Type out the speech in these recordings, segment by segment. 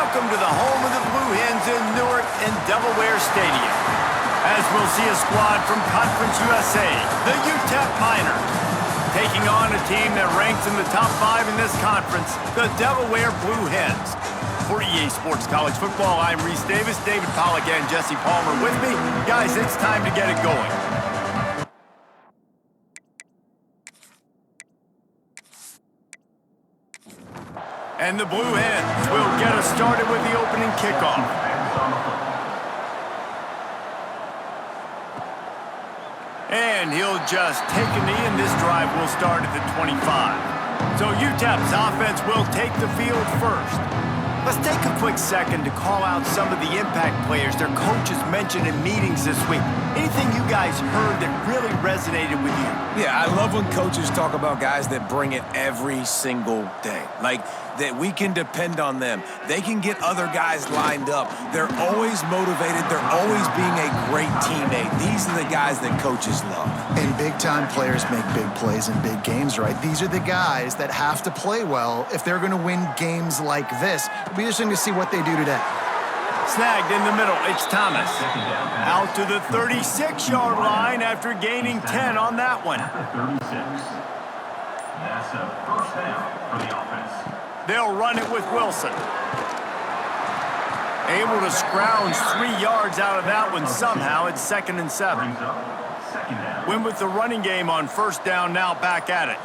Welcome to the home of the Blue Hens in Newark and Delaware Stadium. As we'll see a squad from Conference USA, the UTEP Miners, taking on a team that ranks in the top 5 in this conference, the Delaware Blue Hens. For EA Sports College Football, I'm Reese Davis, David Pollack, and Jesse Palmer with me. Guys, it's time to get it going. And the Blue Hens will get us started with the opening kickoff. And he'll just take a knee, and this drive will start at the 25. So UTEP's offense will take the field first. Let's take a quick second to call out some of the impact players their coaches mentioned in meetings this week. Anything you guys heard that really resonated with you? Yeah, I love when coaches talk about guys that bring it every single day. Like, that we can depend on them. They can get other guys lined up. They're always motivated. They're always being a great teammate. These are the guys that coaches love. And big-time players make big plays in big games, right? These are the guys that have to play well if they're going to win games like this. It'll be interesting to see what they do today. Snagged in the middle, it's Thomas. Out to the 36-yard line after gaining 10 on that one. That's a first down for the offense. They'll run it with Wilson. Able to scrounge 3 yards out of that one somehow. It's 2nd and 7. Win with the running game on first down, now back at it.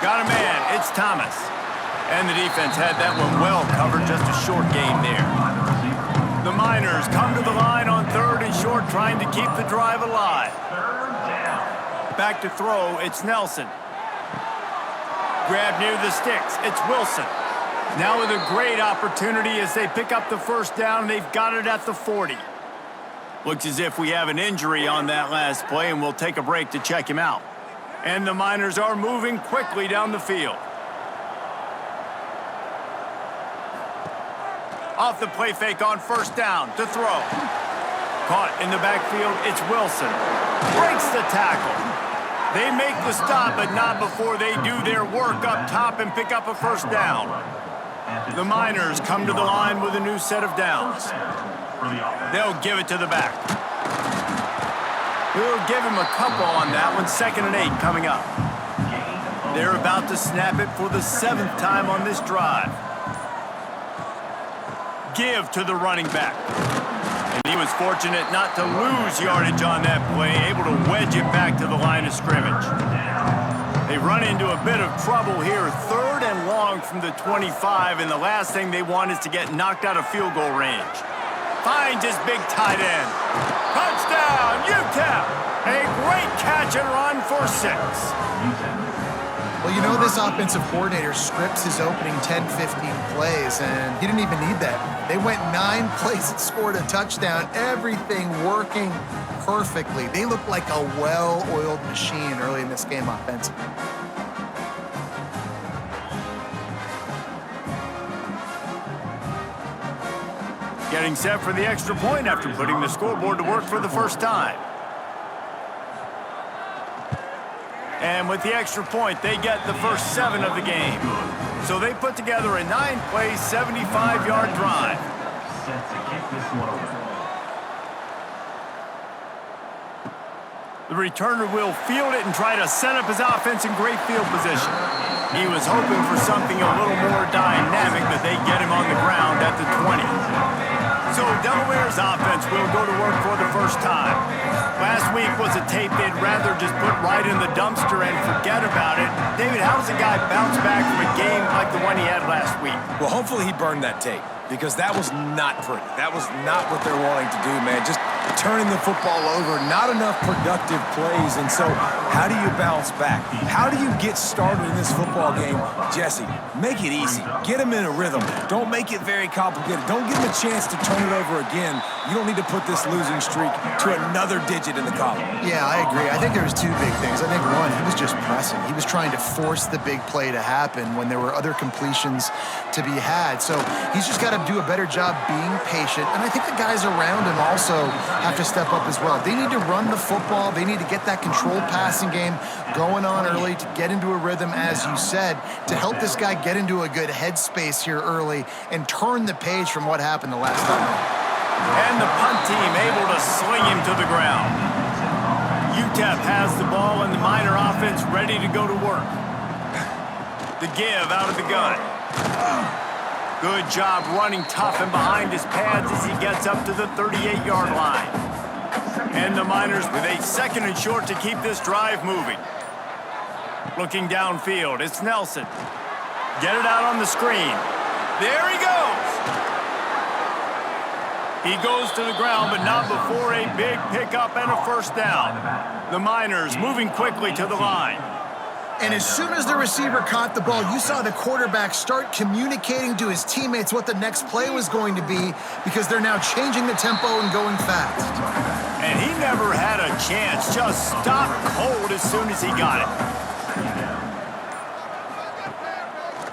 Got a man, it's Thomas. And the defense had that one well covered, just a short game there. The Miners come to the line on 3rd and short, trying to keep the drive alive. Back to throw, it's Nelson. Grab near the sticks, it's Wilson. Now with a great opportunity as they pick up the first down, they've got it at the 40. Looks as if we have an injury on that last play, and we'll take a break to check him out. And the Miners are moving quickly down the field. Off the play fake on first down to throw. Caught in the backfield, it's Wilson. Breaks the tackle. They make the stop, but not before they do their work up top and pick up a first down. The Miners come to the line with a new set of downs. They'll give it to the back. We'll give him a couple on that one. 2nd and 8 coming up. They're about to snap it for the 7th time on this drive. Give to the running back. And he was fortunate not to lose yardage on that play, able to wedge it back to the line of scrimmage. They run into a bit of trouble here, 3rd and long from the 25, and the last thing they want is to get knocked out of field goal range. Finds his big tight end. Touchdown, UTEP! A great catch and run for 6. Well, you know, this offensive coordinator scripts his opening 10, 15 plays, and he didn't even need that. They went 9 plays and scored a touchdown, everything working perfectly. They looked like a well-oiled machine early in this game offensively. Getting set for the extra point after putting the scoreboard to work for the first time. And with the extra point, they get the first 7 of the game. So they put together a 9-play, 75-yard drive. Set to kick this one over. The returner will field it and try to set up his offense in great field position. He was hoping for something a little more dynamic, but they get him on the ground at the 20. So Delaware's offense will go to work for the first time. Last week was a tape they'd rather just put right in the dumpster and forget about it. David, how does a guy bounce back from a game like the one he had last week? Well, hopefully he burned that tape, because that was not pretty. That was not what they're wanting to do, man. Just turning the football over, not enough productive plays. And so how do you bounce back? How do you get started in this football game? Jesse, make it easy. Get him in a rhythm. Don't make it very complicated. Don't give him a chance to turn it over again. You don't need to put this losing streak to another digit in the column. Yeah, I agree. I think there was 2 big things. I think one, he was just pressing. He was trying to force the big play to happen when there were other completions to be had. So he's just got to do a better job being patient. And I think the guys around him also have to step up as well. They need to run the football. They need to get that controlled passing game going on early to get into a rhythm, as you said, to help this guy get into a good headspace here early and turn the page from what happened the last time. And the punt team able to sling him to the ground. UTEP has the ball and the Miner offense ready to go to work. The give out of the gun. Good job running tough and behind his pads as he gets up to the 38-yard line. And the Miners with a 2nd and short to keep this drive moving. Looking downfield, it's Nelson. Get it out on the screen. There he goes. He goes to the ground, but not before a big pickup and a first down. The Miners moving quickly to the line. And as soon as the receiver caught the ball, you saw the quarterback start communicating to his teammates what the next play was going to be, because they're now changing the tempo and going fast. And he never had a chance, just stopped cold as soon as he got it.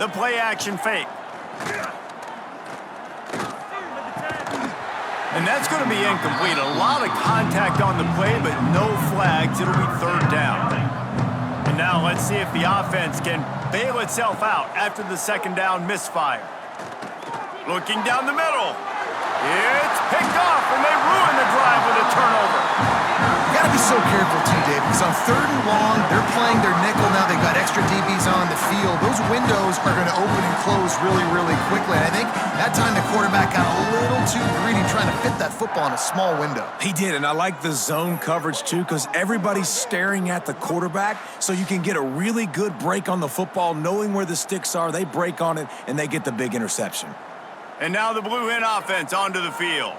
The play action fake. And that's going to be incomplete. A lot of contact on the play, but no flags. It'll be 3rd down. And now let's see if the offense can bail itself out after the 2nd down misfire. Looking down the middle. It's picked off, and they ruin the drive with a turnover. You got to be so careful, too, Dave, because on 3rd and long, they're playing their nickel now. They've got extra DBs on the field. Those windows are going to open and close really, really quickly. And I think that time the quarterback got a little too greedy trying to fit that football in a small window. He did, and I like the zone coverage, too, because everybody's staring at the quarterback, so you can get a really good break on the football, knowing where the sticks are. They break on it, and they get the big interception. And now the Blue Hen offense onto the field.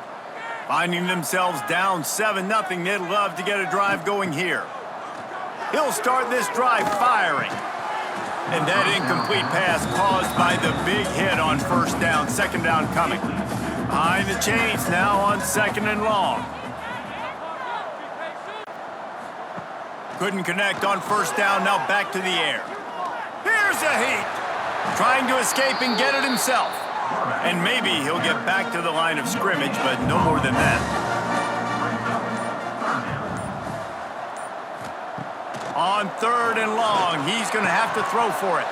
Finding themselves down 7-0, they'd love to get a drive going here. He'll start this drive firing. And that incomplete pass caused by the big hit on 1st down, 2nd down coming. Behind the chains now on 2nd and long. Couldn't connect on 1st down, now back to the air. Here's a heat. Trying to escape and get it himself. And maybe he'll get back to the line of scrimmage, but no more than that. On 3rd and long, he's going to have to throw for it.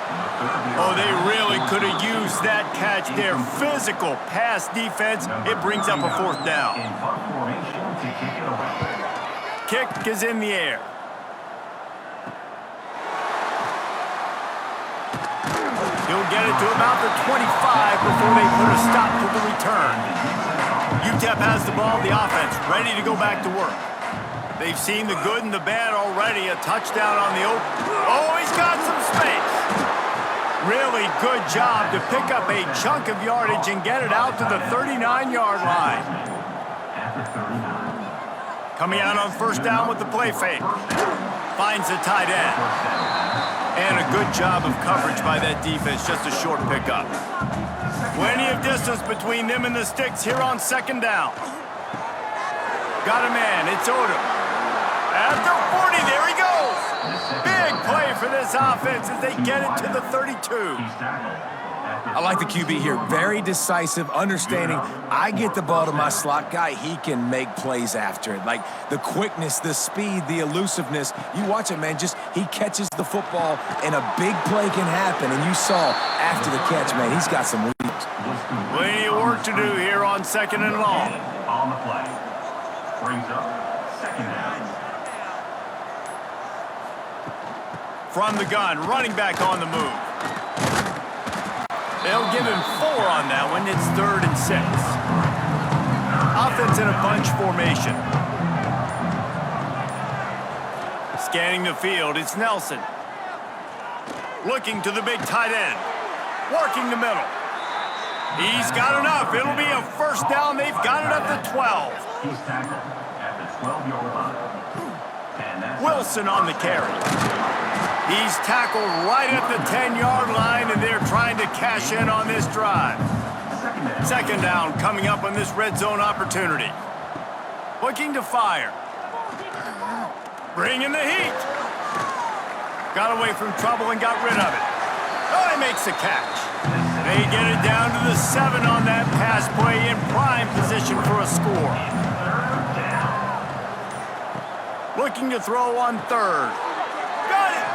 Oh, they really could have used that catch there. Physical pass defense. It brings up a 4th down. Kick is in the air. He'll get it to about the 25 before they put a stop to the return. UTEP has the ball, the offense ready to go back to work. They've seen the good and the bad already. A touchdown on the open. Oh, he's got some space. Really good job to pick up a chunk of yardage and get it out to the 39-yard line. Coming out on 1st down with the play fake. Finds the tight end. And a good job of coverage by that defense, just a short pickup. Plenty of distance between them and the sticks here on 2nd down. Got a man, it's Odom. At the 40, there he goes. Big play for this offense as they get it to the 32. I like the QB here. Very decisive, understanding. I get the ball to my slot guy. He can make plays after it. Like the quickness, the speed, the elusiveness. You watch it, man. Just he catches the football, and a big play can happen. And you saw after the catch, man, he's got some wheels. Plenty of work to do here on 2nd and long. On the play. Brings up 2nd down. From the gun, running back on the move. They'll give him 4 on that one. It's 3rd and 6. Offense in a bunch formation. Scanning the field, it's Nelson. Looking to the big tight end. Working the middle. He's got enough. It'll be a 1st down. They've got it up to 12. He's tackled at the 12-yard line. And that's Wilson on the carry. He's tackled right at the 10-yard line, and they're trying to cash in on this drive. 2nd down coming up on this red zone opportunity. Looking to fire. Bringing the heat. Got away from trouble and got rid of it. Oh, he makes the catch. They get it down to the 7 on that pass play in prime position for a score. looking to throw on third. Got it!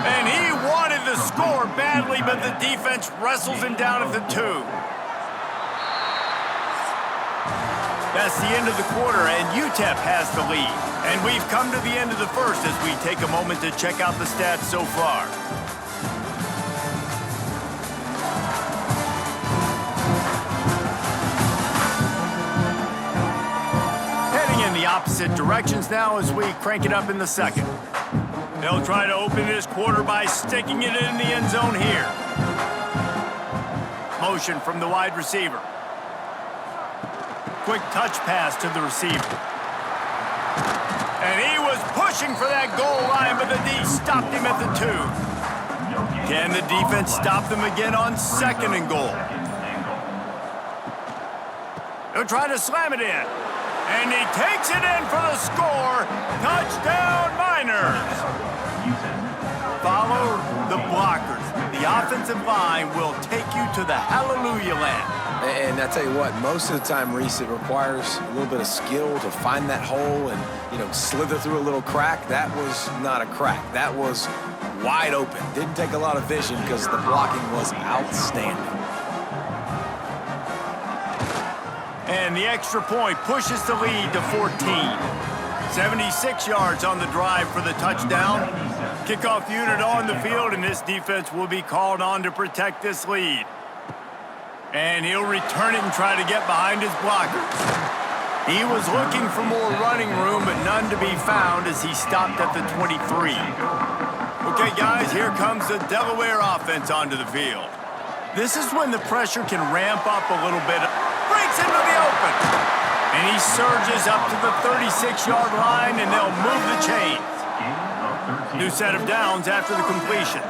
And he wanted the score badly, but the defense wrestles him down at the 2. That's the end of the quarter, and UTEP has the lead. And we've come to the end of the first as we take a moment to check out the stats so far. Heading in the opposite directions now as we crank it up in the second. They'll try to open this quarter by sticking it in the end zone here. Motion from the wide receiver. Quick touch pass to the receiver. And he was pushing for that goal line, but the D stopped him at the 2. Can the defense stop them again on second and goal? They'll try to slam it in. And he takes it in for the score. Touchdown, Miners. Follow the blockers. The offensive line will take you to the hallelujah land. And I tell you what, most of the time, Reese, it requires a little bit of skill to find that hole and, slither through a little crack. That was not a crack. That was wide open. Didn't take a lot of vision because the blocking was outstanding. And the extra point pushes the lead to 14. 76 yards on the drive for the touchdown. Kickoff unit on the field, and this defense will be called on to protect this lead. And he'll return it and try to get behind his blockers. He was looking for more running room, but none to be found as he stopped at the 23. Okay, guys, here comes the Delaware offense onto the field. This is when the pressure can ramp up a little bit. Breaks into the open. And he surges up to the 36-yard line, and they'll move the chains. New set of downs after the completion.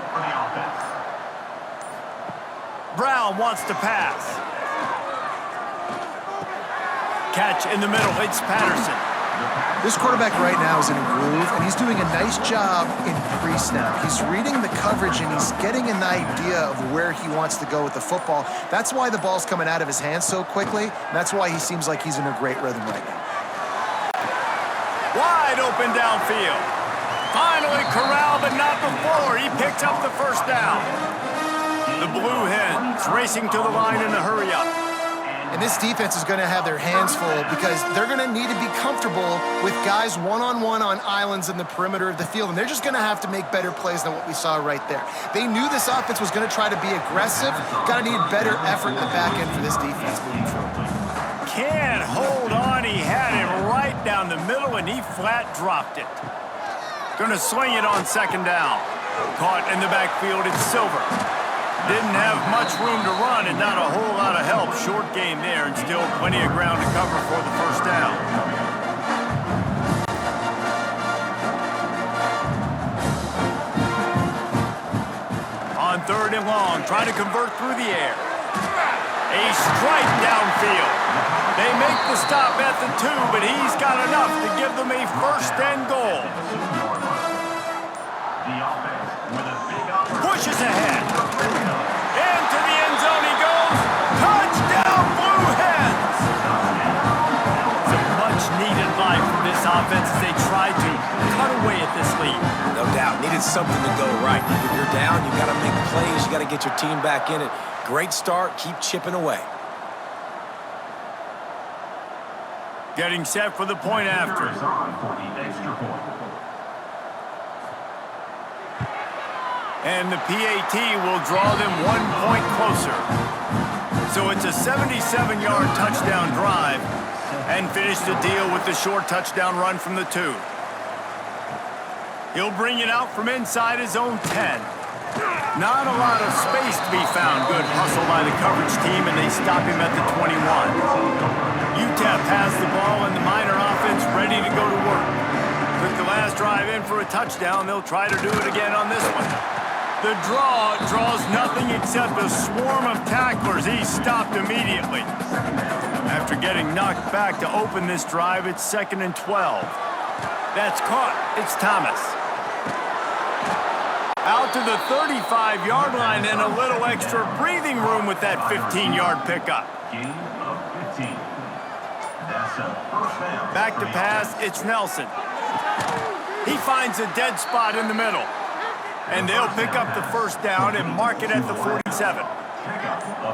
Brown wants to pass. Catch in the middle. It's Patterson. This quarterback right now is in a groove, and he's doing a nice job in pre-snap. He's reading the coverage, and he's getting an idea of where he wants to go with the football. That's why the ball's coming out of his hands so quickly, and that's why he seems like he's in a great rhythm right now. Wide open downfield. Finally corralled, but not before. He picks up the first down. The Blue Hens racing to the line in a hurry-up. And this defense is going to have their hands full because they're going to need to be comfortable with guys one-on-one on islands in the perimeter of the field, and they're just going to have to make better plays than what we saw right there. They knew this offense was going to try to be aggressive. Got to need better effort in the back end for this defense moving forward. Can't hold on. He had him right down the middle, and he flat dropped it. Going to sling it on second down. Caught in the backfield, it's Silver. Didn't have much room to run and not a whole lot of help. Short game there and still plenty of ground to cover for the first down. On third and long, trying to convert through the air. A strike downfield. They make the stop at the 2, but he's got enough to give them a first and goal. Pushes ahead. Into the end zone he goes. Touchdown, Blue Hens! Some much-needed life from this offense as they try to cut away at this lead. No doubt. Needed something to go right. If you're down, you got to make plays. You got to get your team back in it. Great start. Keep chipping away. Getting set for the point after. And the PAT will draw them 1 point closer. So it's a 77-yard touchdown drive and finish the deal with the short touchdown run from the 2. He'll bring it out from inside his own 10. Not a lot of space to be found. Good hustle by the coverage team, and they stop him at the 21. UTEP has the ball, and the Miner offense ready to go to work. Took the last drive in for a touchdown. They'll try to do it again on this one. The draw draws nothing except a swarm of tacklers. He's stopped immediately. After getting knocked back to open this drive, it's 2nd and 12. That's caught. It's Thomas. Out to the 35-yard line and a little extra breathing room with that 15-yard pickup. Gain of 15. That's a first down. Back to pass, it's Nelson. He finds a dead spot in the middle. And they'll pick up the first down and mark it at the 47.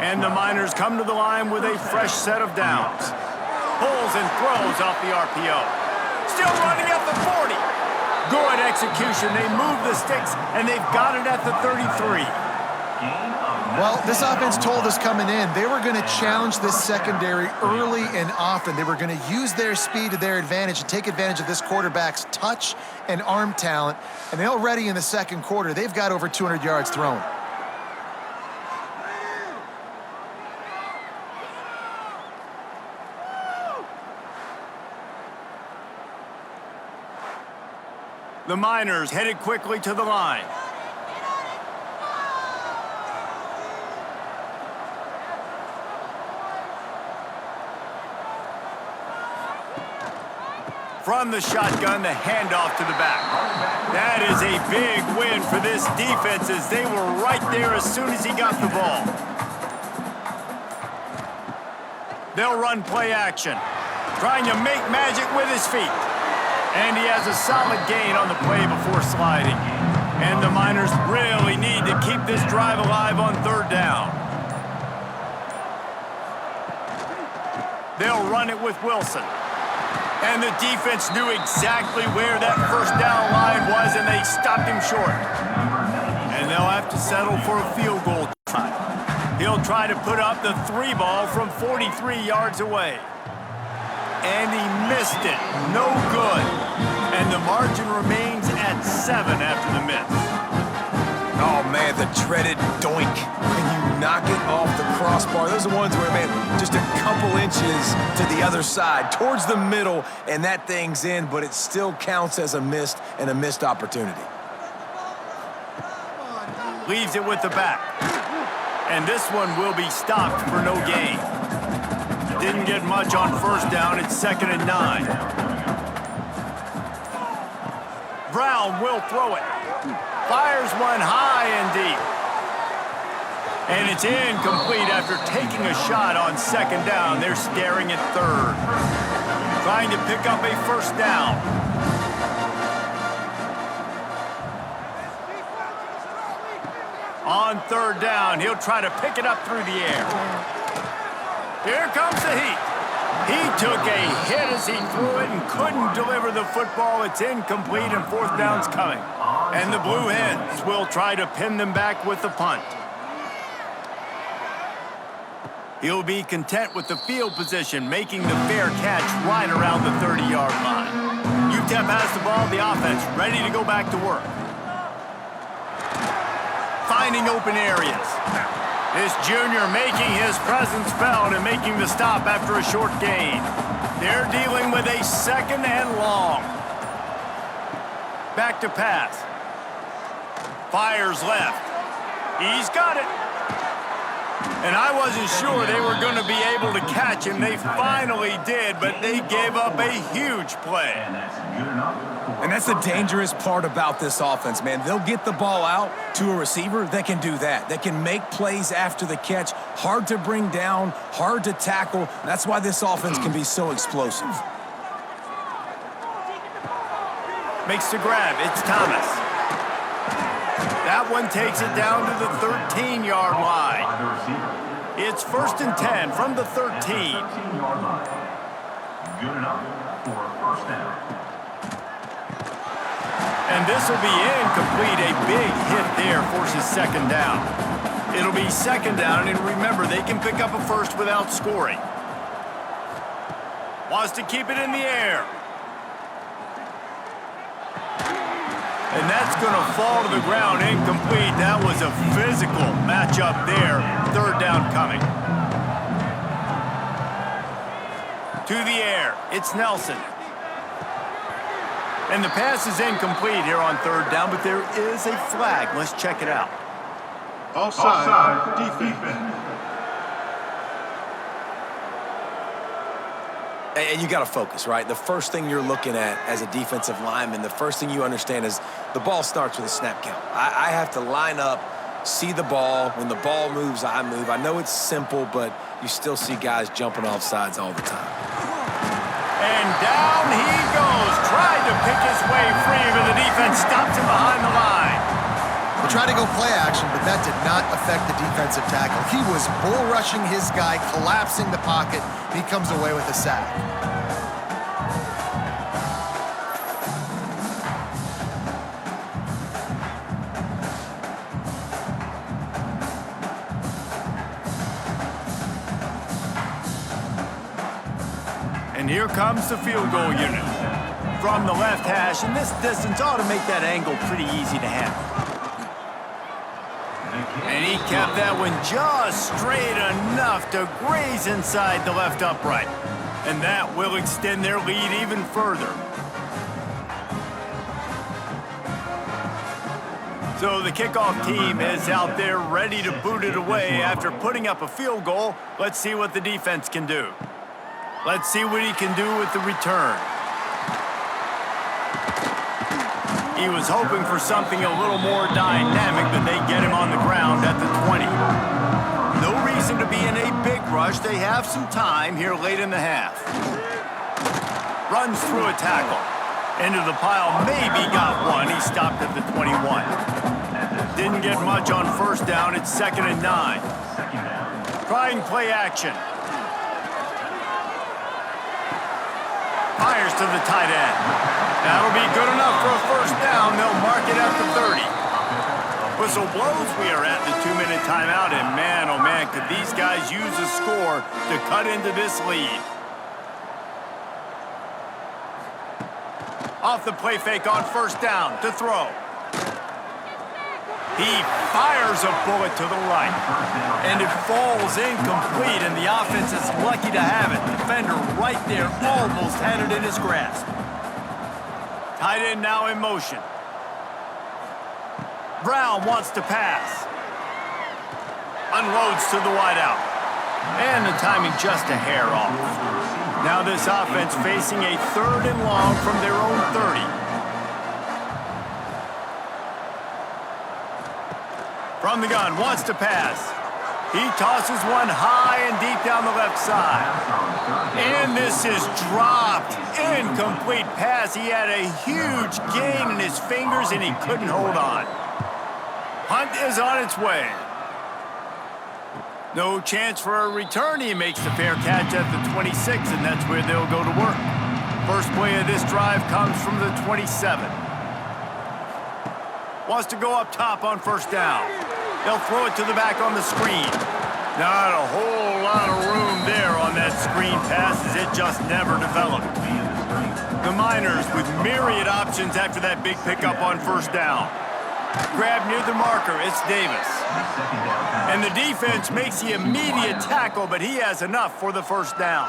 And the Miners come to the line with a fresh set of downs. Pulls and throws off the RPO. Still running at the 40. Good execution. They move the sticks, and they've got it at the 33. Well, this offense told us coming in they were going to challenge this secondary early and often. They were going to use their speed to their advantage and take advantage of this quarterback's touch and arm talent. And already in the second quarter, they've got over 200 yards thrown. The Miners headed quickly to the line. From the shotgun, the handoff to the back. That is a big win for this defense as they were right there as soon as he got the ball. They'll run play action, trying to make magic with his feet. And he has a solid gain on the play before sliding. And the Miners really need to keep this drive alive on third down. They'll run it with Wilson. And the defense knew exactly where that first down line was, and they stopped him short. And they'll have to settle for a field goal try. He'll try to put up the 3 ball from 43 yards away. And he missed it. No good. And the margin remains at 7 after the miss. Oh, man, the dreaded doink. When you knock it off the crossbar, those are ones where, man, just a couple inches to the other side, towards the middle, and that thing's in, but it still counts as a missed opportunity. Leaves it with the back. And this one will be stopped for no gain. Didn't get much on first down. It's 2nd and 9. Brown will throw it. Fires one high and deep. And it's incomplete after taking a shot on 2nd down. They're staring at 3rd. Trying to pick up a first down. On 3rd down, he'll try to pick it up through the air. Here comes the heat. He took a hit as he threw it and couldn't deliver the football. It's incomplete and 4th down's coming. And the Blue Hens will try to pin them back with the punt. He'll be content with the field position, making the fair catch right around the 30-yard line. UTEP has the ball, the offense ready to go back to work. Finding open areas. This junior making his presence felt and making the stop after a short gain. They're dealing with a 2nd and long. Back to pass. Fires left. He's got it. And I wasn't sure they were going to be able to catch him. They finally did, but they gave up a huge play. And that's the dangerous part about this offense, man. They'll get the ball out to a receiver that can do that. That can make plays after the catch. Hard to bring down, hard to tackle. That's why this offense can be so explosive. Makes the grab. It's Thomas. That one takes it down to the 13-yard line. It's 1st and 10 from the 13. Good enough for a first down. And this will be incomplete. A big hit there forces 2nd down. It'll be 2nd down, and remember, they can pick up a first without scoring. Wants to keep it in the air. And that's going to fall to the ground, incomplete. That was a physical matchup there. 3rd down coming. To the air, it's Nelson. And the pass is incomplete here on 3rd down, but there is a flag. Let's check it out. Offside defense. And you got to focus, right? The first thing you're looking at as a defensive lineman, the first thing you understand is the ball starts with a snap count. I have to line up, see the ball. When the ball moves, I move. I know it's simple, but you still see guys jumping off sides all the time. And down he goes. Tried to pick his way free, but the defense stopped him behind the line. They tried to go play action, but that did not affect the defensive tackle. He was bull rushing his guy, collapsing the pocket, and he comes away with a sack. And here comes the field goal unit. From the left hash, and this distance ought to make that angle pretty easy to handle. And he kept that one just straight enough to graze inside the left upright. And that will extend their lead even further. So the kickoff team is out there ready to boot it away after putting up a field goal. Let's see what the defense can do. Let's see what he can do with the return. He was hoping for something a little more dynamic, but they get him on the ground at the 20. No reason to be in a big rush. They have some time here late in the half. Runs through a tackle. Into the pile, maybe got one. He stopped at the 21. Didn't get much on first down. It's 2nd and 9. Trying play action. Fires to the tight end. That'll be good enough for a first down. They'll mark it at the 30. Whistle blows. We are at the 2-minute timeout, and man, oh man, could these guys use a score to cut into this lead. Off the play fake on first down to throw. He fires a bullet to the right, and it falls incomplete, and the offense is lucky to have it. Defender right there almost had it in his grasp. Tight end now in motion. Brown wants to pass. Unloads to the wideout. And the timing just a hair off. Now this offense facing a 3rd and long from their own 30. From the gun, wants to pass. He tosses one high and deep down the left side. And this is dropped. Incomplete pass. He had a huge gain in his fingers and he couldn't hold on. Hunt is on its way. No chance for a return. He makes the fair catch at the 26, and that's where they'll go to work. First play of this drive comes from the 27. Wants to go up top on first down. They'll throw it to the back on the screen. Not a whole lot of room there on that screen pass as it just never developed. The Miners with myriad options after that big pickup on first down. Grab near the marker, it's Davis. And the defense makes the immediate tackle, but he has enough for the first down.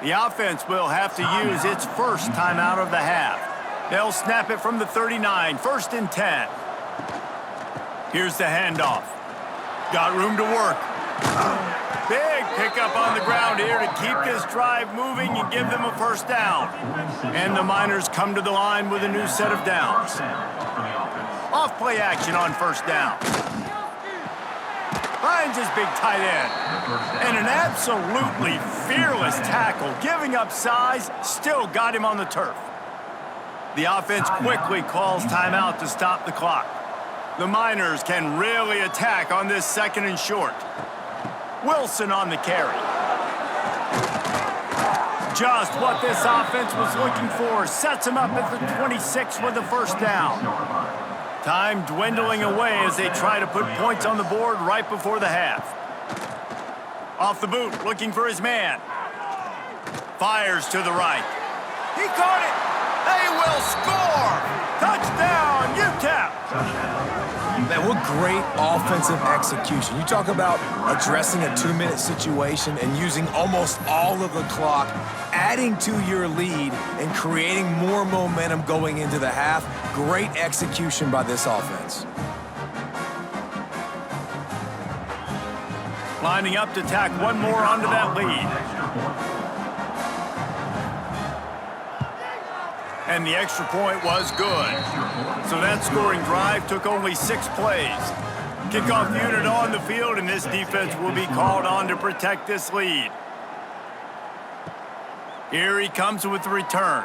The offense will have to use its first timeout of the half. They'll snap it from the 39, 1st and 10. Here's the handoff. Got room to work. Big pickup on the ground here to keep this drive moving and give them a first down. And the Miners come to the line with a new set of downs. Off play action on first down. Finds his big tight end. And an absolutely fearless tackle, giving up size, still got him on the turf. The offense quickly calls timeout to stop the clock. The Miners can really attack on this 2nd and short. Wilson on the carry. Just what this offense was looking for. Sets him up at the 26 with the first down. Time dwindling away as they try to put points on the board right before the half. Off the boot, looking for his man. Fires to the right. He caught it. They will score. Touchdown, UTEP. Man, what great offensive execution. You talk about addressing a 2-minute situation and using almost all of the clock, adding to your lead and creating more momentum going into the half. Great execution by this offense. Lining up to tack one more onto that lead. And the extra point was good. So that scoring drive took only 6 plays. Kickoff unit on the field, and this defense will be called on to protect this lead. Here he comes with the return.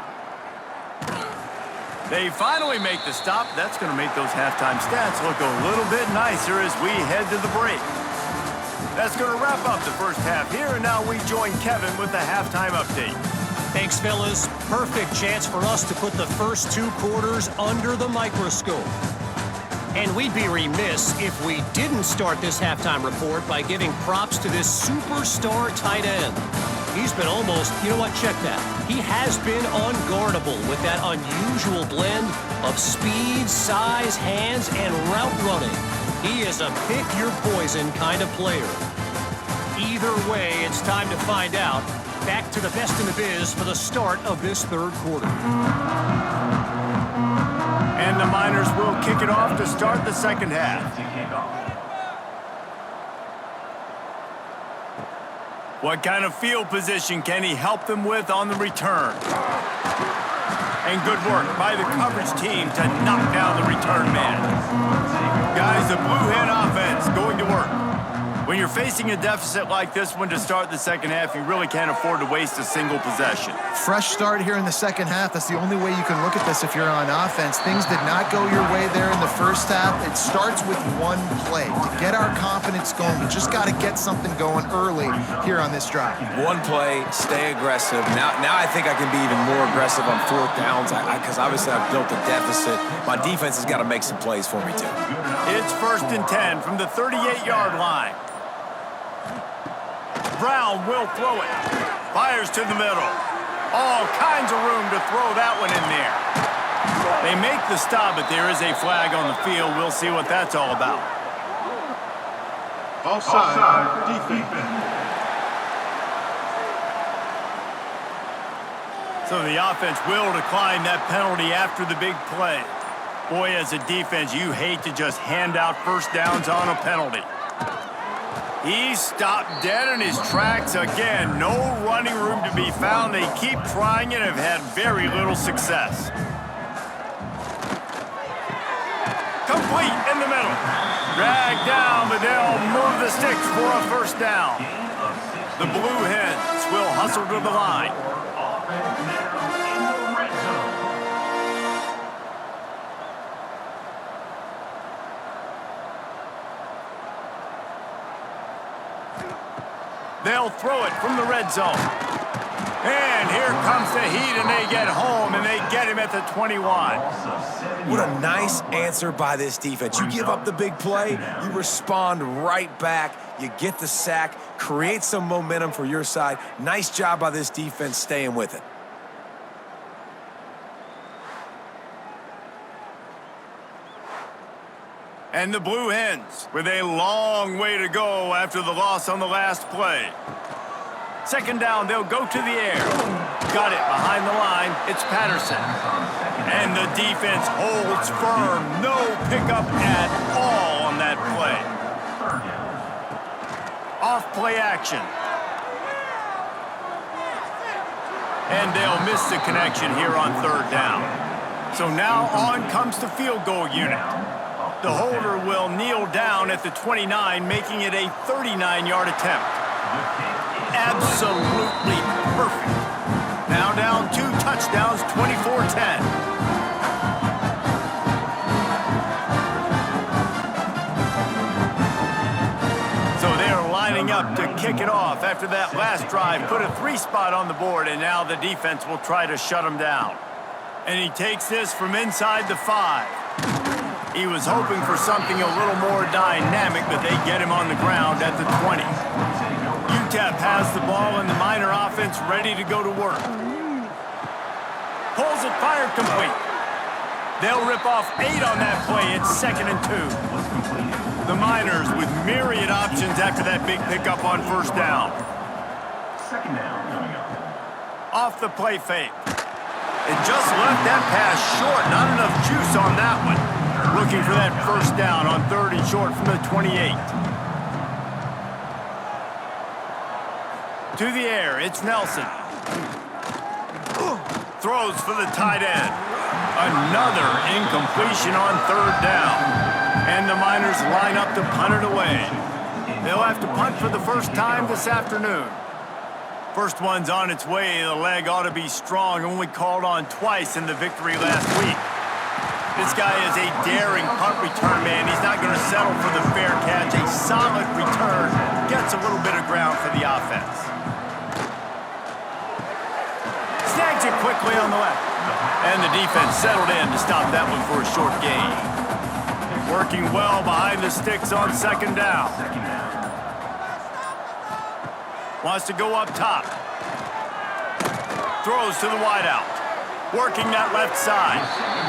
They finally make the stop. That's going to make those halftime stats look a little bit nicer as we head to the break. That's going to wrap up the first half here, and now we join Kevin with the halftime update. Thanks, fellas. Perfect chance for us to put the first 2 quarters under the microscope. And we'd be remiss if we didn't start this halftime report by giving props to this superstar tight end. He's been almost, you know what, check that. He has been unguardable with that unusual blend of speed, size, hands, and route running. He is a pick-your-poison kind of player. Either way, it's time to find out. Back to the best in the biz for the start of this third quarter. And the Miners will kick it off to start the second half. What kind of field position can he help them with on the return? And good work by the coverage team to knock down the return man. Guys, the Blue Hen offense going to work. When you're facing a deficit like this one to start the second half, you really can't afford to waste a single possession. Fresh start here in the second half. That's the only way you can look at this if you're on offense. Things did not go your way there in the first half. It starts with one play. To get our confidence going, we just got to get something going early here on this drive. One play, stay aggressive. Now I think I can be even more aggressive on 4th downs because obviously I've built a deficit. My defense has got to make some plays for me too. It's 1st and 10 from the 38-yard line. Brown will throw it. Fires to the middle. All kinds of room to throw that one in there. They make the stop, but there is a flag on the field. We'll see what that's all about. Offside, defense. So the offense will decline that penalty after the big play. Boy, as a defense, you hate to just hand out first downs on a penalty. He's stopped dead in his tracks again. No running room to be found. They keep trying and have had very little success. Complete in the middle. Dragged down, but they'll move the sticks for a first down. The Blue Hens will hustle to the line. They'll throw it from the red zone. And here comes the heat, and they get home, and they get him at the 21. What a nice answer by this defense. You give up the big play, you respond right back, you get the sack, create some momentum for your side. Nice job by this defense staying with it. And the Blue Hens with a long way to go after the loss on the last play. Second down, they'll go to the air. Got it behind the line. It's Patterson. And the defense holds firm. No pickup at all on that play. Off play action. And they'll miss the connection here on 3rd down. So now on comes the field goal unit. The holder will kneel down at the 29, making it a 39-yard attempt. Absolutely perfect. Now down 2 touchdowns, 24-10. So they are lining up to kick it off after that last drive. Put a 3 spot on the board, and now the defense will try to shut them down. And he takes this from inside the 5. He was hoping for something a little more dynamic, but they get him on the ground at the 20. UTEP has the ball and the Miner offense ready to go to work. Pulls it, fired complete. They'll rip off 8 on that play. It's 2nd and 2. The Miners with myriad options after that big pickup on 1st down. Second down coming up. Off the play fake. It just left that pass short. Not enough juice on that one. Looking for that first down on 3rd and short from the 28. To the air, it's Nelson. Throws for the tight end. Another incompletion on 3rd down. And the Miners line up to punt it away. They'll have to punt for the first time this afternoon. First one's on its way. The leg ought to be strong. Only called on twice in the victory last week. This guy is a daring punt return man. He's not going to settle for the fair catch. A solid return gets a little bit of ground for the offense. Snags it quickly on the left. And the defense settled in to stop that one for a short gain. Working well behind the sticks on second down. Wants to go up top. Throws to the wideout. Working that left side.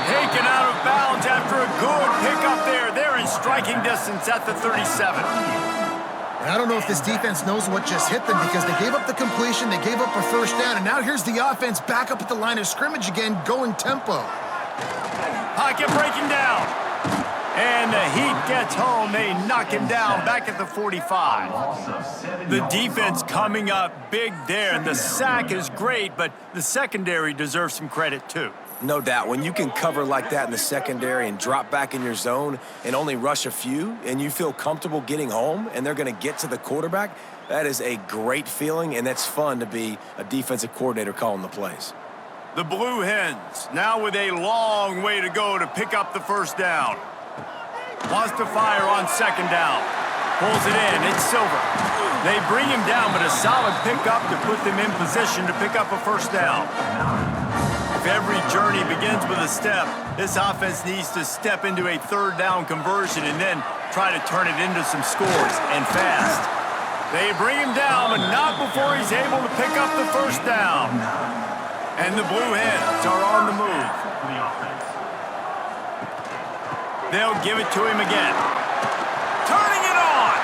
Taken out of bounds after a good pickup there. They're in striking distance at the 37. And I don't know if this defense knows what just hit them because they gave up the completion, they gave up a first down, and now here's the offense back up at the line of scrimmage again, going tempo. Pocket breaking down. And the Heat gets home. They knock him down back at the 45. The defense coming up big there, and the sack is great, but the secondary deserves some credit too. No doubt. When you can cover like that in the secondary and drop back in your zone and only rush a few, and you feel comfortable getting home and they're going to get to the quarterback, that is a great feeling, and that's fun to be a defensive coordinator calling the plays. The Blue Hens now with a long way to go to pick up the first down. Wants to fire on second down. Pulls it in. It's Silver. They bring him down, but a solid pickup to put them in position to pick up a first down. If every journey begins with a step, this offense needs to step into a third down conversion and then try to turn it into some scores, and fast. They bring him down, but not before he's able to pick up the first down. And the Blue Hens are on the move. They'll give it to him again. Turning it on!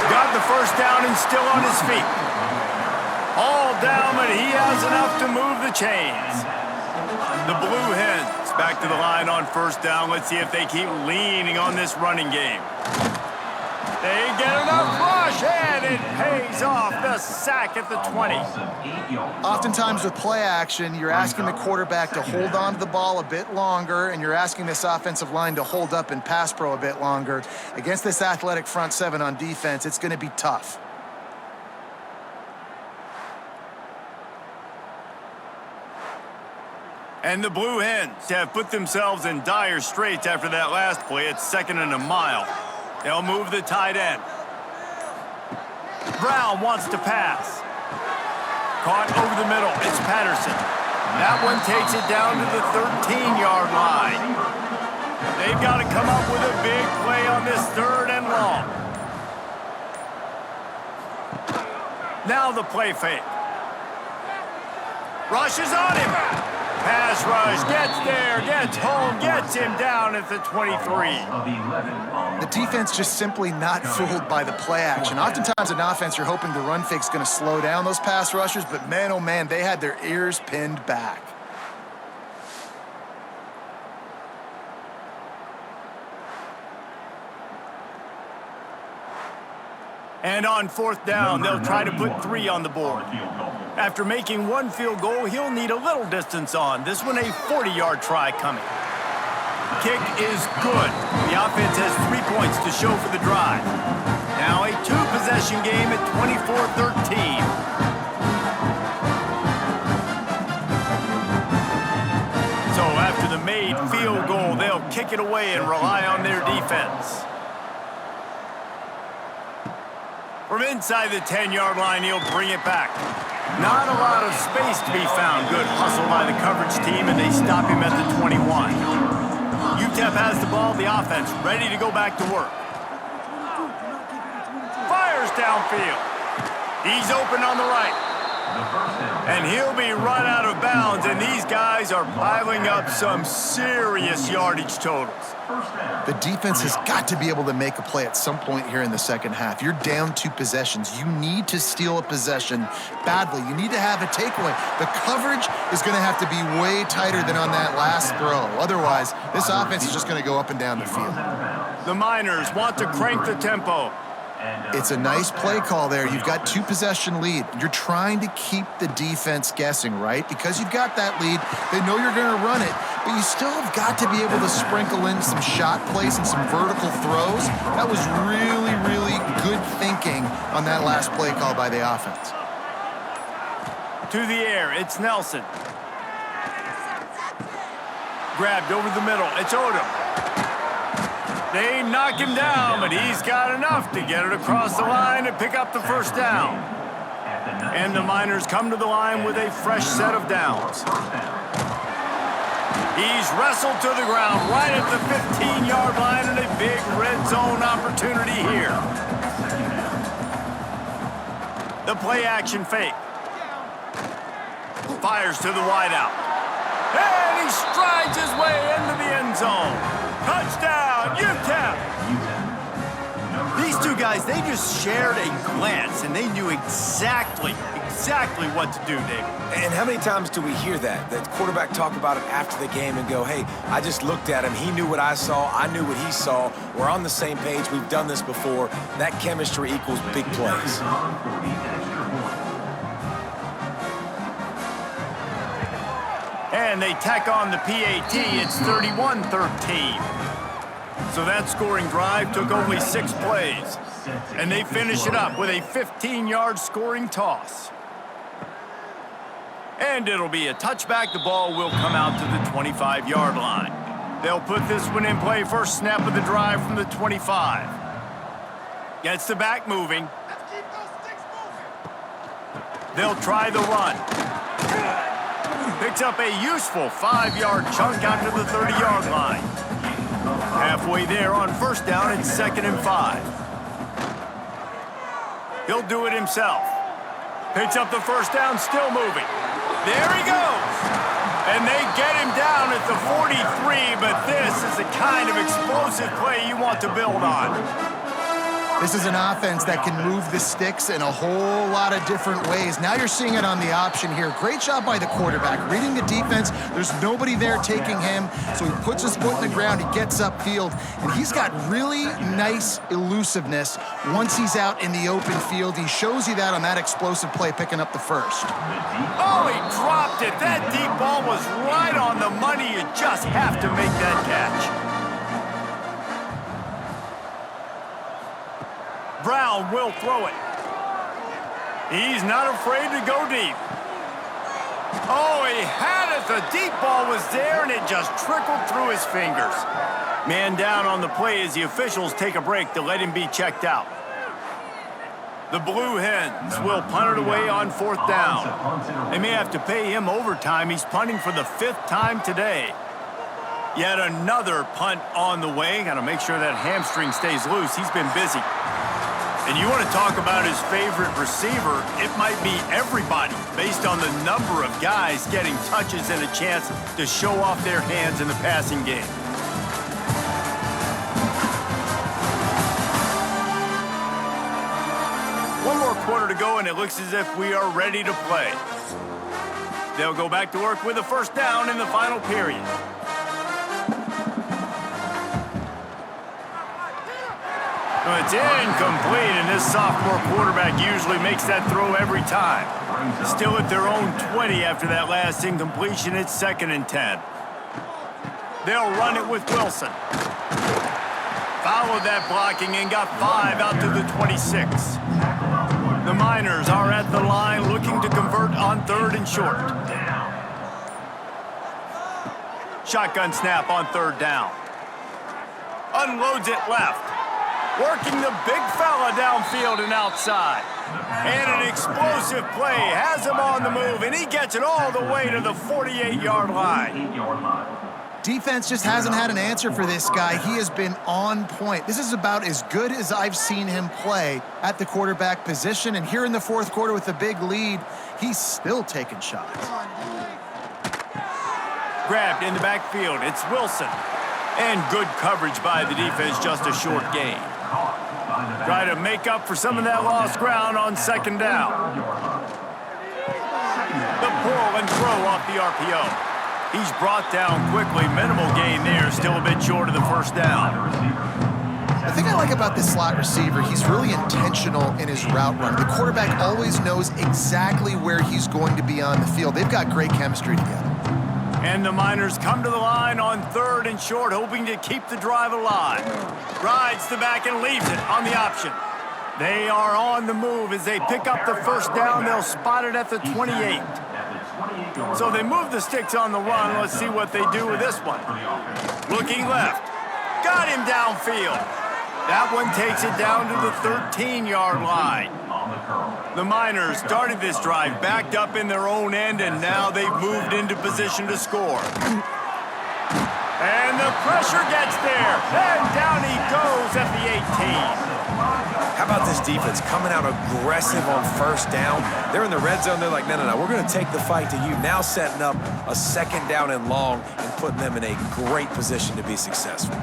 Got the first down and still on his feet. All down, but he has enough to move the chains. The Blue Hens back to the line on first down. Let's see if they keep leaning on this running game. They get enough rush, and it pays off. The sack at the 20. Oftentimes with play action, you're asking the quarterback to hold on to the ball a bit longer, and you're asking this offensive line to hold up and pass pro a bit longer. Against this athletic front seven on defense, it's going to be tough. And the Blue Hens have put themselves in dire straits after that last play. It's 2nd and a mile. They'll move the tight end. Brown wants to pass. Caught over the middle. It's Patterson. That one takes it down to the 13-yard line. They've got to come up with a big play on this 3rd and long. Now the play fake. Rushes on him. Pass rush, gets there, gets home, gets him down at the 23. The defense just simply not fooled by the play action. Oftentimes in offense, you're hoping the run fake's going to slow down those pass rushers, but man, oh man, they had their ears pinned back. And on 4th down, they'll try to put 3 on the board. After making 1 field goal, he'll need a little distance on. This one, a 40-yard try coming. Kick is good. The offense has 3 points to show for the drive. Now a 2-possession game at 24-13. So after the made field goal, they'll kick it away and rely on their defense. From inside the 10-yard line, he'll bring it back. Not a lot of space to be found. Good hustle by the coverage team, and they stop him at the 21. UTEP has the ball, the offense ready to go back to work. Fires downfield. He's open on the right. And he'll be run out of bounds, and these guys are piling up some serious yardage totals. The defense has got to be able to make a play at some point here in the second half. You're down 2 possessions. You need to steal a possession badly. You need to have a takeaway. The coverage is going to have to be way tighter than on that last throw. Otherwise, this offense is just going to go up and down the field. The Miners want to crank the tempo. It's a nice play call there. You've got 2-possession lead. You're trying to keep the defense guessing, right? Because you've got that lead. They know you're going to run it, but you still have got to be able to sprinkle in some shot plays and some vertical throws. That was really, really good thinking on that last play call by the offense. To the air, it's Nelson. Grabbed over the middle, it's Odom. They knock him down, but he's got enough to get it across the line and pick up the first down. And the Miners come to the line with a fresh set of downs. He's wrestled to the ground right at the 15-yard line and a big red zone opportunity here. The play-action fake. Fires to the wideout. And he strides his way into the end zone. Touchdown, UTEP! These two guys, they just shared a glance, and they knew exactly what to do, Dave. And how many times do we hear that? The quarterback talk about it after the game and go, hey, I just looked at him. He knew what I saw. I knew what he saw. We're on the same page. We've done this before. That chemistry equals big plays. And they tack on the PAT. It's 31-13. So that scoring drive took only 6 plays. And they finish it up with a 15-yard scoring toss. And it'll be a touchback. The ball will come out to the 25-yard line. They'll put this one in play. First snap of the drive from the 25. Gets the back moving. They'll try the run. Picks up a useful 5-yard chunk out to the 30-yard line. Halfway there on first down, it's 2nd and 5. He'll do it himself. Picks up the first down, still moving. There he goes. And they get him down at the 43, but this is the kind of explosive play you want to build on. This is an offense that can move the sticks in a whole lot of different ways. Now you're seeing it on the option here. Great job by the quarterback. Reading the defense, there's nobody there taking him, so he puts his foot in the ground, he gets upfield, and he's got really nice elusiveness once he's out in the open field. He shows you that on that explosive play, picking up the first. Oh, he dropped it. That deep ball was right on the money. You just have to make that catch. Brown will throw it. He's not afraid to go deep. Oh, he had it. The deep ball was there, and it just trickled through his fingers. Man down on the play as the officials take a break to let him be checked out. The Blue Hens will punt it away on 4th down. They may have to pay him overtime. He's punting for the 5th time today. Yet another punt on the way. Got to make sure that hamstring stays loose. He's been busy. And you want to talk about his favorite receiver, it might be everybody based on the number of guys getting touches and a chance to show off their hands in the passing game. One more quarter to go, and it looks as if we are ready to play. They'll go back to work with a first down in the final period. It's incomplete, and this sophomore quarterback usually makes that throw every time. Still at their own 20 after that last incompletion. It's 2nd and 10. They'll run it with Wilson. Followed that blocking and got 5 out to the 26. The Miners are at the line looking to convert on 3rd and short. Shotgun snap on 3rd down. Unloads it left. Working the big fella downfield and outside. And an explosive play has him on the move, and he gets it all the way to the 48-yard line. Defense just hasn't had an answer for this guy. He has been on point. This is about as good as I've seen him play at the quarterback position. And here in the 4th quarter with a big lead, he's still taking shots. Grabbed in the backfield, it's Wilson. And good coverage by the defense, just a short gain. Try to make up for some of that lost ground on 2nd down. The pull and throw off the RPO. He's brought down quickly. Minimal gain there, still a bit short of the first down. The thing I like about this slot receiver, he's really intentional in his route run. The quarterback always knows exactly where he's going to be on the field. They've got great chemistry together. And the Miners come to the line on 3rd and short, hoping to keep the drive alive. Rides the back and leaves it on the option. They are on the move as they pick up the first down. They'll spot it at the 28. So they move the sticks on the run. Let's see what they do with this one. Looking left. Got him downfield. That one takes it down to the 13-yard line. The Miners started this drive backed up in their own end, and now they've moved into position to score. And the pressure gets there. And down he goes at the 18. How about this defense coming out aggressive on first down? They're in the red zone. They're like, no, we're going to take the fight to you. Now setting up a second down and long and putting them in a great position to be successful.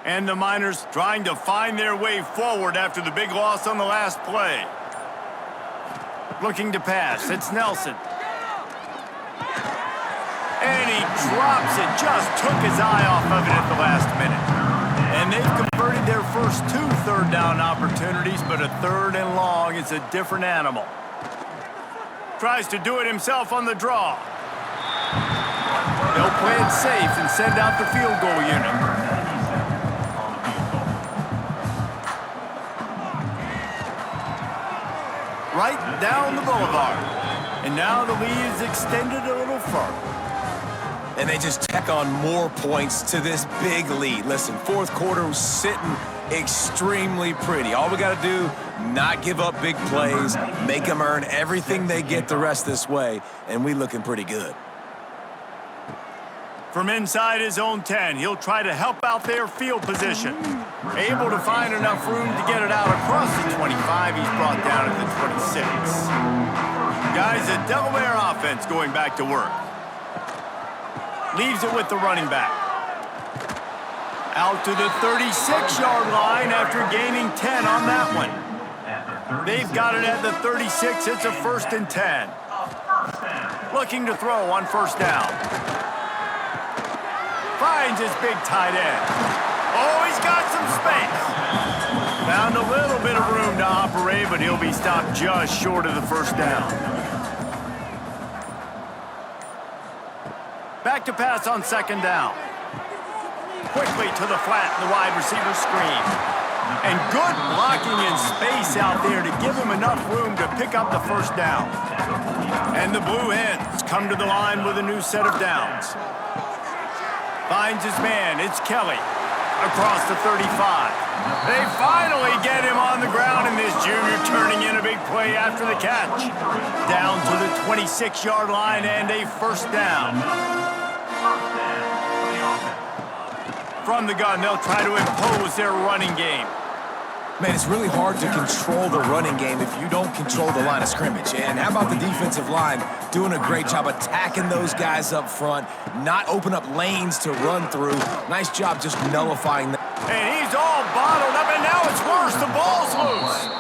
And the Miners trying to find their way forward after the big loss on the last play. Looking to pass. It's Nelson. And he drops it. Just took his eye off of it at the last minute. And they've converted their first 2 third-down opportunities, but a 3rd and long is a different animal. Tries to do it himself on the draw. They'll play it safe and send out the field goal unit. Right down the boulevard. And now the lead is extended a little further. And they just tack on more points to this big lead. Listen, fourth quarter was sitting extremely pretty. All we got to do, not give up big plays, make them earn everything they get the rest this way, and we looking pretty good. From inside his own 10, he'll try to help out their field position. Able to find enough room to get it out across the 25. He's brought down at the 26. Guys, a Delaware offense going back to work. Leaves it with the running back. Out to the 36-yard line after gaining 10 on that one. They've got it at the 36. It's a 1st and 10. Looking to throw on first down. Finds his big tight end. Oh, he's got some space. Found a little bit of room to operate, but he'll be stopped just short of the first down. Back to pass on second down. Quickly to the flat, the wide receiver screen. And good blocking in space out there to give him enough room to pick up the first down. And the Blue Hens come to the line with a new set of downs. Finds his man, it's Kelly, across the 35. They finally get him on the ground, and this junior turning in a big play after the catch. Down to the 26-yard line and a first down. From the gun, they'll try to impose their running game. Man, it's really hard to control the running game if you don't control the line of scrimmage. And how about the defensive line doing a great job attacking those guys up front, not open up lanes to run through. Nice job just nullifying them. And he's all bottled up, and now it's worse. The ball's loose.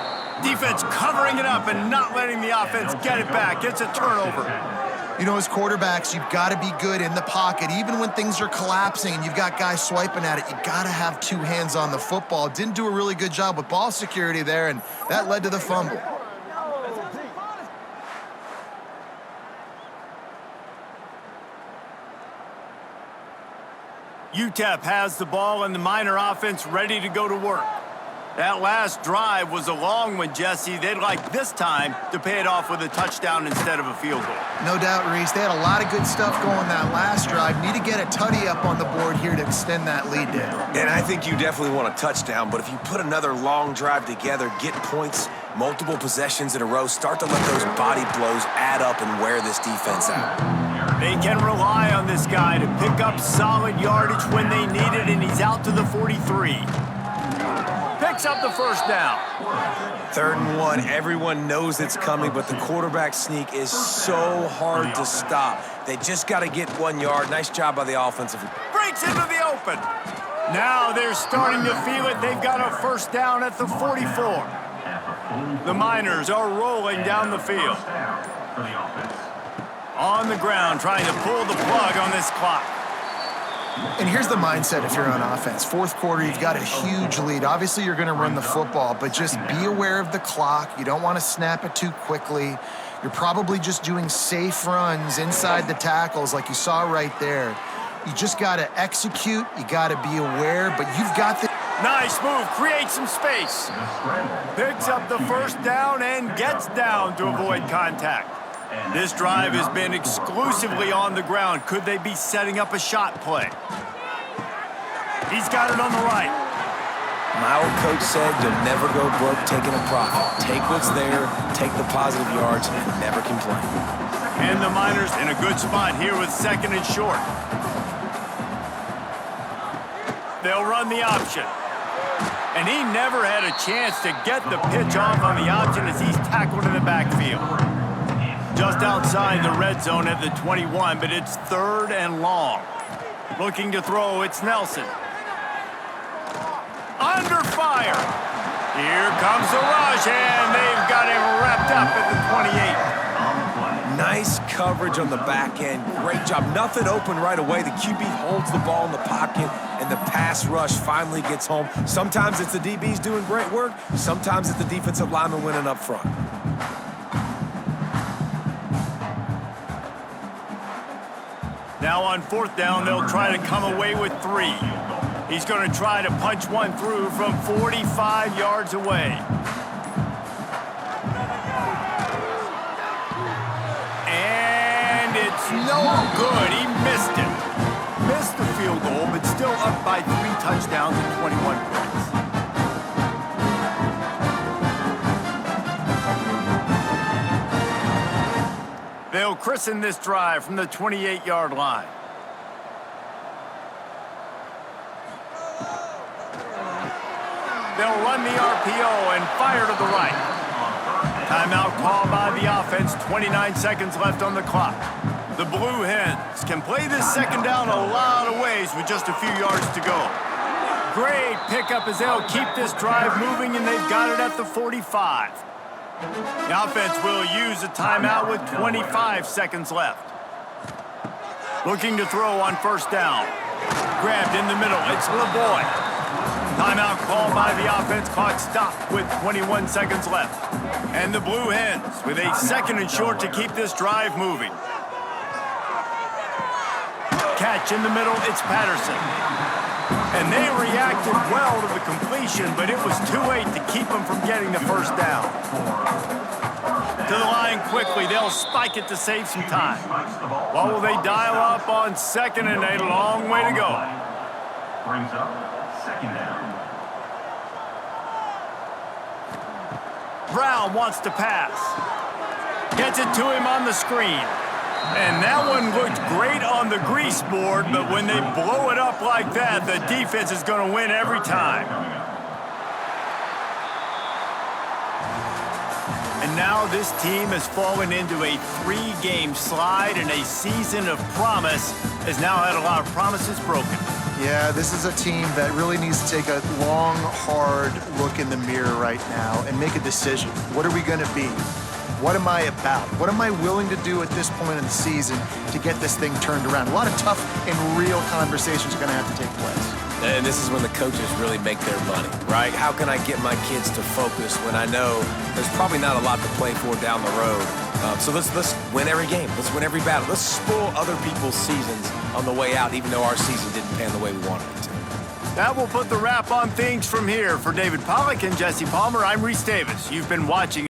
Defense covering it up and not letting the offense get it back. It's a turnover. You know, as quarterbacks, you've got to be good in the pocket. Even when things are collapsing and you've got guys swiping at it, you got to have 2 hands on the football. Didn't do a really good job with ball security there, and that led to the fumble. UTEP has the ball and the Miner offense ready to go to work. That last drive was a long one, Jesse. They'd like this time to pay it off with a touchdown instead of a field goal. No doubt, Reese. They had a lot of good stuff going that last drive. Need to get a tutty up on the board here to extend that lead there. And I think you definitely want a touchdown, but if you put another long drive together, get points, multiple possessions in a row, start to let those body blows add up and wear this defense out. They can rely on this guy to pick up solid yardage when they need it, and he's out to the 43. Picks up the first down. 3rd and 1, everyone knows it's coming, but the quarterback sneak is so hard to stop. They just got to get 1 yard. Nice job by the offensive. Breaks into the open. Now they're starting to feel it. They've got a first down at the 44. The Miners are rolling down the field. On the ground, trying to pull the plug on this clock. And here's the mindset if you're on offense. 4th quarter, you've got a huge lead. Obviously, you're going to run the football, but just be aware of the clock. You don't want to snap it too quickly. You're probably just doing safe runs inside the tackles like you saw right there. You just got to execute. You got to be aware, but you've got the... Nice move, creates some space. Picks up the first down and gets down to avoid contact. This drive has been exclusively on the ground. Could they be setting up a shot play? He's got it on the right. My old coach said you'll never go broke taking a profit. Take what's there, take the positive yards, and never complain. And the Miners in a good spot here with 2nd and short. They'll run the option. And he never had a chance to get the pitch off on the option as he's tackled in the backfield. Just outside the red zone at the 21, but it's 3rd and long. Looking to throw, it's Nelson. Under fire. Here comes the rush, and they've got him wrapped up at the 28. Nice coverage on the back end. Great job. Nothing open right away. The QB holds the ball in the pocket, and the pass rush finally gets home. Sometimes it's the DBs doing great work. Sometimes it's the defensive lineman winning up front. Now on 4th down, they'll try to come away with 3. He's going to try to punch one through from 45 yards away. And it's no good. He missed it. Missed the field goal, but still up by 3 touchdowns and 21 points. They'll christen this drive from the 28-yard line. They'll run the RPO and fire to the right. Timeout called by the offense, 29 seconds left on the clock. The Blue Hens can play this 2nd down a lot of ways with just a few yards to go. Great pickup as they'll keep this drive moving, and they've got it at the 45. The offense will use a timeout with 25 seconds left. Looking to throw on 1st down. Grabbed in the middle, it's LeBoy. Timeout called by the offense, clock stopped with 21 seconds left. And the Blue Hens with a 2nd and short to keep this drive moving. Catch in the middle, it's Patterson. And they reacted well to the completion, but it was too late to keep them from getting the 1st down. To the line quickly, they'll spike it to save some time. What will they dial up on 2nd and a long way to go? Brings up 2nd down. Brown wants to pass. Gets it to him on the screen. And that one looked great on the grease board, but when they blow it up like that, the defense is going to win every time. And now this team has fallen into a 3-game slide, and a season of promise has now had a lot of promises broken. Yeah, this is a team that really needs to take a long, hard look in the mirror right now and make a decision. What are we going to be? What am I about? What am I willing to do at this point in the season to get this thing turned around? A lot of tough and real conversations are going to have to take place. And this is when the coaches really make their money, right? How can I get my kids to focus when I know there's probably not a lot to play for down the road? So let's win every game. Let's win every battle. Let's spoil other people's seasons on the way out, even though our season didn't pan the way we wanted it to. That will put the wrap on things from here. For David Pollack and Jesse Palmer, I'm Reese Davis. You've been watching